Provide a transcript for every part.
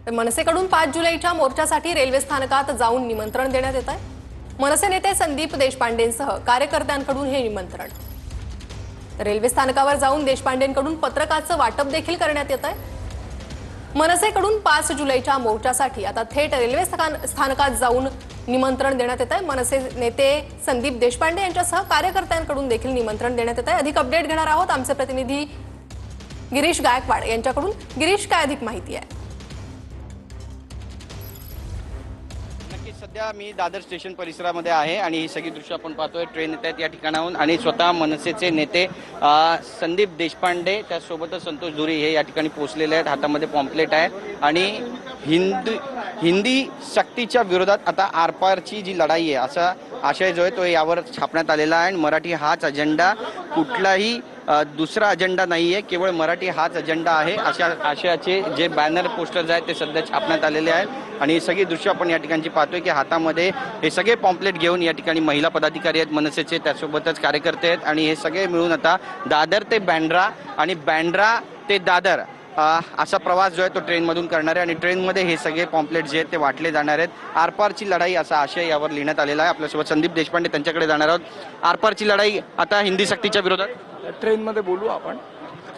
तर मनसेकडून 5 जुलैच्या मोर्चासाठी रेल्वे स्थानकात जाऊन निमंत्रण देण्यात येत आहे। मनसे नेते संदीप देशपांडेंसह कार्यकर्त्यांकडून हे निमंत्रण। रेल्वे स्थानकावर जाऊन देशपांडेंकडून पत्रकाचं वाटप देखील करण्यात येत आहे। मनसेकडून 5 जुलैच्या मोर्चासाठी आता थेट रेल्वे स्थानकात जाऊन निमंत्रण देण्यात येत आहे। मनसे नेते संदीप देशपांडे यांच्यासह कार्यकर्त्यांकडून देखील निमंत्रण देण्यात येत आहे। अधिक अपडेट घेणार आहोत आमचे प्रतिनिधी गिरीश गायकवाड यांच्याकडून। गिरीश, काय अधिक माहिती आहे? सध्या मी दादर स्टेशन परिसरामध्ये आहे आणि ही सगळी दृश्य आपण पाहतोय। ट्रेन येत आहेत या ठिकाणाहून आणि स्वतः मनसेचे नेते संदीप देशपांडे त्यासोबतच संतोष धुरी हे या ठिकाणी पोहोचलेले आहेत। हातामध्ये पॉम्पलेट आहे आणि हिंदी सक्तीच्या विरोधात आता आरपारची जी लढाई आहे असा आशय जो आहे तो यावर छापण्यात आलेला आहे। आणि मराठी हाच अजेंडा, कुठलाही दुसरा अजेंडा नाही आहे, केवळ मराठी हाच अजेंडा आहे अशा आशयाचे जे बॅनर पोस्टर्स आहेत ते सध्या छापण्यात आलेले आहेत। आणि सगळी दृश्य आपण या ठिकाणची पाहतोय की हातामध्ये हे सगळे पॉम्पलेट घेऊन या ठिकाणी महिला पदाधिकारी आहेत मनसेचे, त्यासोबतच कार्यकर्ते आहेत आणि हे सगळे मिळून आता दादर ते बँड्रा आणि बँड्रा ते दादर असा प्रवास जो आहे तो ट्रेनमधून करणार आहे। आणि ट्रेनमध्ये हे सगळे पॉम्पलेट जे आहेत ते वाटले जाणार आहेत। आरपारची लढाई असा आशय यावर लिहिण्यात आलेला आहे। आपल्यासोबत संदीप देशपांडे त्यांच्याकडे जाणार आहोत। आरपारची लढाई आता हिंदी सक्तीच्या विरोधात ट्रेनमध्ये बोलू आपण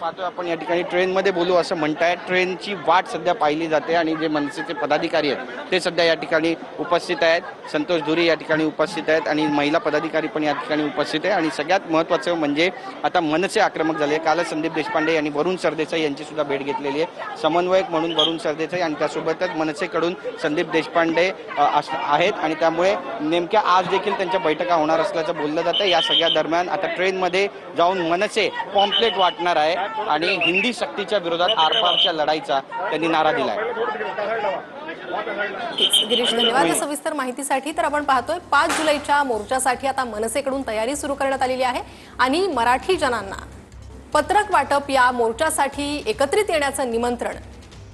पाहतोय आपण या ठिकाणी ट्रेनमध्ये बोलू असं म्हणताय। ट्रेनची वाट सध्या पाहिली जाते आणि जे मनसेचे पदाधिकारी आहेत ते सध्या या ठिकाणी उपस्थित आहेत। संतोष धुरी या ठिकाणी उपस्थित आहेत आणि महिला पदाधिकारी पण या ठिकाणी उपस्थित आहे। आणि सगळ्यात महत्त्वाचं म्हणजे आता मनसे आक्रमक झाले। कालच संदीप देशपांडे यांनी वरुण सरदेसाई यांची सुद्धा भेट घेतलेली आहे, समन्वयक म्हणून वरुण सरदेसाई, आणि त्यासोबतच मनसेकडून संदीप देशपांडे आहेत आणि त्यामुळे नेमक्या आज देखील त्यांच्या बैठका होणार असल्याचं बोललं जातं। या सगळ्या दरम्यान आता ट्रेनमध्ये जाऊन मनसे पॉम्पलेट वाटणार आहे आणि हिंदी सक्तीच्या विरोधात आरपारच्या लढाईचा त्यांनी नारा दिलाय। गिरीश, धन्यवाद सविस्तर माहितीसाठी। तर आपण पाहतोय 5 जुलैच्या मोर्चासाठी आता मनसेकडून तयारी सुरू करण्यात आलेली आहे आणि मराठी जनांना पत्रक वाटप या मोर्चासाठी एकत्रित येण्याचं निमंत्रण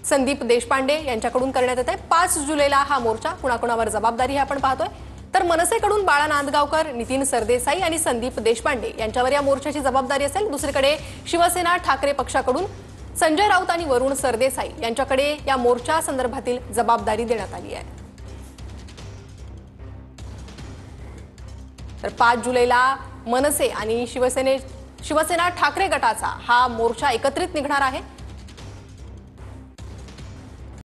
संदीप देशपांडे यांच्याकडून करण्यात येत आहे। 5 जुलैला हा मोर्चा कुणाकुणावर जबाबदारी हे आपण पाहतोय। तर मनसेकडून बाळा नांदगावकर, नितीन सरदेसाई आणि संदीप देशपांडे यांच्यावर या मोर्चाची जबाबदारी असेल। दुसरीकडे शिवसेना ठाकरे पक्षाकडून संजय राऊत आणि वरुण सरदेसाई यांच्याकडे या मोर्चा संदर्भातील जबाबदारी देण्यात आली आहे। तर 5 जुलैला मनसे आणि शिवसेना ठाकरे गटाचा हा मोर्चा एकत्रित निघणार आहे।